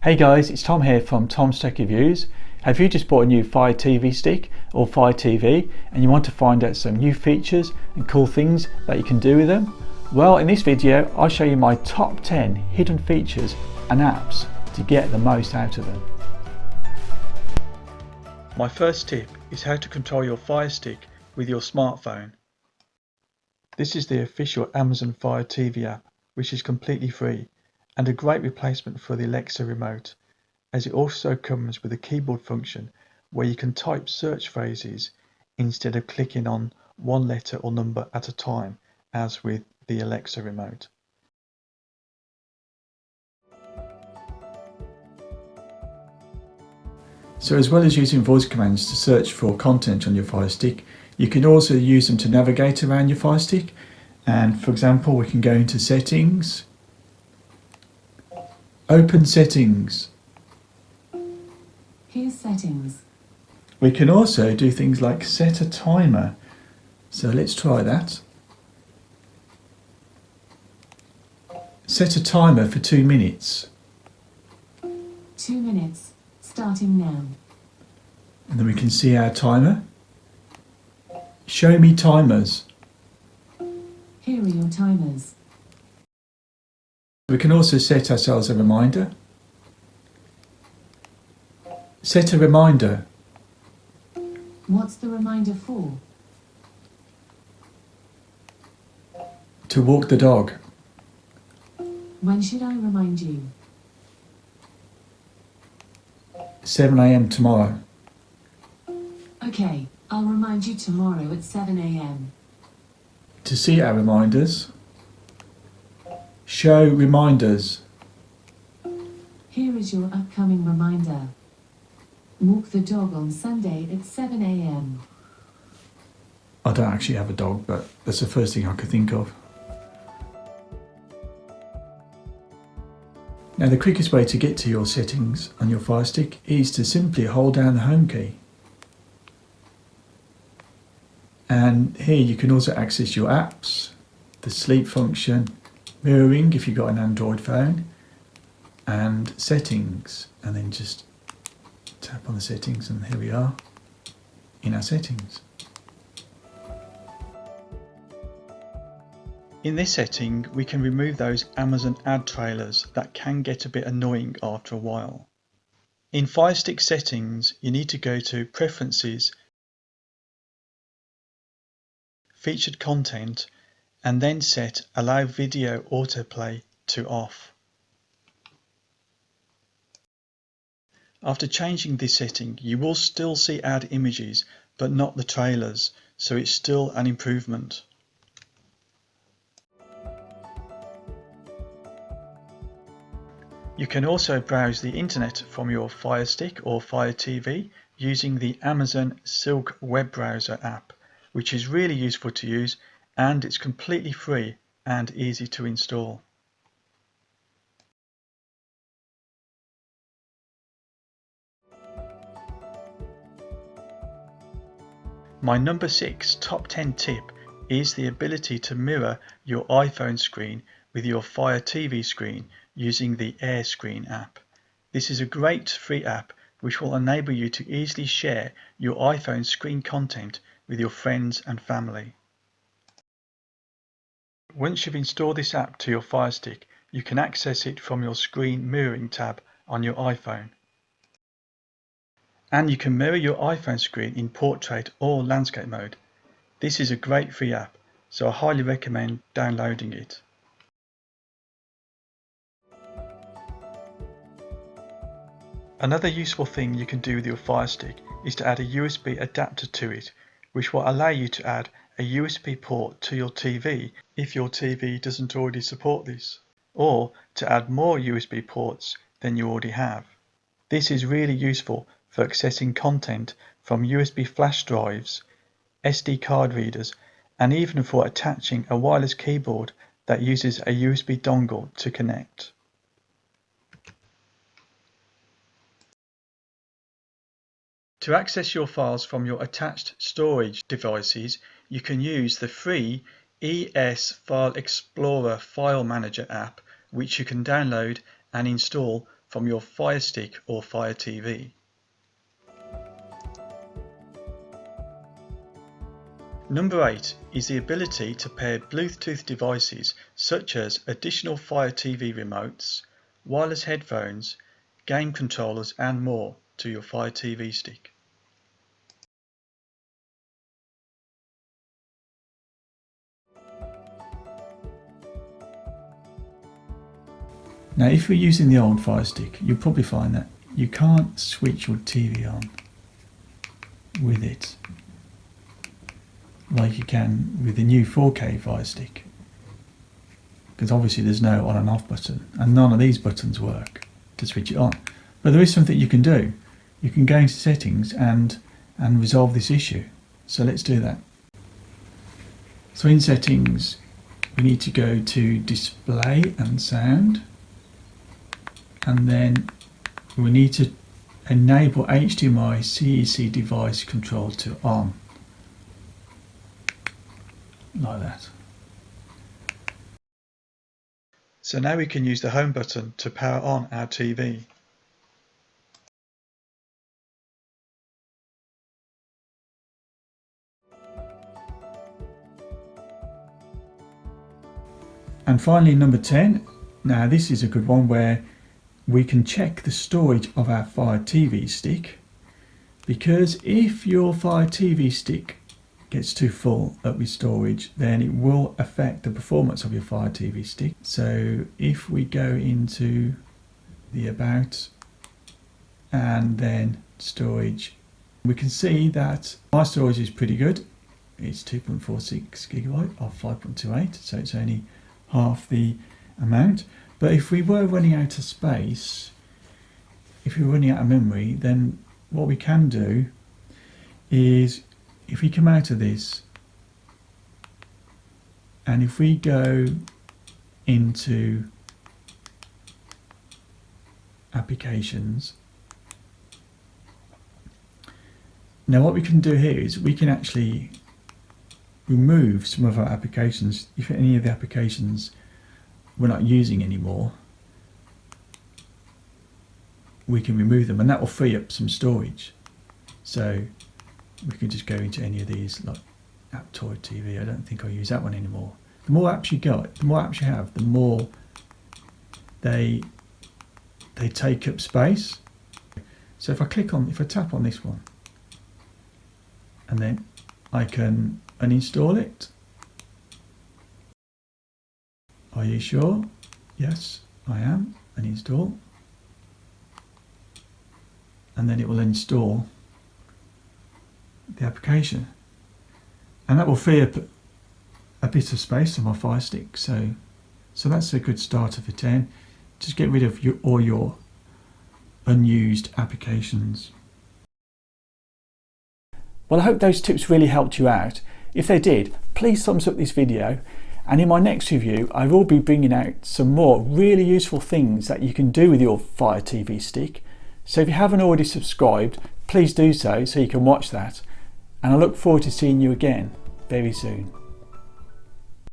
Hey guys, it's Tom here from Tom's Tech Reviews. Have you just bought a new Fire TV stick or Fire TV and you want to find out some new features and cool things that you can do with them? Well, in this video I'll show you my top 10 hidden features and apps to get the most out of them. My first tip is how to control your Fire Stick with your smartphone. This is the official Amazon Fire TV app, which is completely free and a great replacement for the Alexa remote, as it also comes with a keyboard function where you can type search phrases instead of clicking on one letter or number at a time as with the Alexa remote. So as well as using voice commands to search for content on your Fire Stick, you can also use them to navigate around your Fire Stick. And for example, we can go into settings, open settings. Here's settings. We can also do things like set a timer. So let's try that. Set a timer for 2 minutes. 2 minutes, starting now. And then we can see our timer. Show me timers. Here are your timers. We can also set ourselves a reminder. Set a reminder. What's the reminder for? To walk the dog. When should I remind you? 7 AM tomorrow. Okay, I'll remind you tomorrow at 7 AM. To see our reminders, show reminders. Here is your upcoming reminder. Walk the dog on Sunday at 7 AM. I don't actually have a dog, but that's the first thing I could think of. Now the quickest way to get to your settings on your Fire Stick is to simply hold down the home key. And here you can also access your apps, the sleep function, mirroring if you've got an Android phone, and settings, and then just tap on the settings and here we are in our settings. In this setting we can remove those Amazon ad trailers that can get a bit annoying after a while. In Fire Stick settings you need to go to Preferences, Featured Content, and then set Allow Video Autoplay to off. After changing this setting you will still see ad images but not the trailers, so it's still an improvement. You can also browse the internet from your Fire Stick or Fire TV using the Amazon Silk web browser app, which is really useful to use and it's completely free and easy to install. My number 6 top 10 tip is the ability to mirror your iPhone screen with your Fire TV screen using the AirScreen app. This is a great free app which will enable you to easily share your iPhone screen content with your friends and family. Once you've installed this app to your Fire Stick, you can access it from your screen mirroring tab on your iPhone. And you can mirror your iPhone screen in portrait or landscape mode. This is a great free app, so I highly recommend downloading it. Another useful thing you can do with your Fire Stick is to add a USB adapter to it, which will allow you to add a USB port to your TV if your TV doesn't already support this, or to add more USB ports than you already have. This is really useful for accessing content from USB flash drives, SD card readers, and even for attaching a wireless keyboard that uses a USB dongle to connect. To access your files from your attached storage devices, you can use the free ES File Explorer File Manager app, which you can download and install from your Fire Stick or Fire TV. Number 8 is the ability to pair Bluetooth devices such as additional Fire TV remotes, wireless headphones, game controllers and more to your Fire TV stick. Now if you're using the old Fire Stick, you'll probably find that you can't switch your TV on with it like you can with the new 4K Fire Stick, because obviously there's no on and off button and none of these buttons work to switch it on. But there is something you can do. You can go into settings and resolve this issue. So let's do that. So in settings we need to go to display and sound, and then we need to enable HDMI CEC device control to on, like that. So now we can use the home button to power on our TV. And finally, number 10. Now this is a good one where we can check the storage of our Fire TV stick, because if your Fire TV stick gets too full up with storage, then it will affect the performance of your Fire TV stick. So if we go into the About and then storage, we can see that my storage is pretty good. It's 2.46 gigabyte of 5.28, so it's only half the amount. But if we were running out of space, if we were running out of memory, then what we can do is, if we come out of this and if we go into applications, now what we can do here is we can actually remove some of our applications. If any of the applications we're not using anymore, we can remove them, and that will free up some storage. So we can just go into any of these, like AppToy TV. I don't think I'll use that one anymore. The more apps you got, the more apps you have, the more they take up space. So if I tap on this one, and then I can uninstall it. Are you sure? Yes, I am. Uninstall. And then it will install the application, and that will free up a bit of space on my Fire Stick. So that's a good starter for 10. Just get rid of all your unused applications. Well, I hope those tips really helped you out. If they did, please thumbs up this video, and in my next review I will be bringing out some more really useful things that you can do with your Fire TV stick. So if you haven't already subscribed, please do so you can watch that. And I look forward to seeing you again very soon.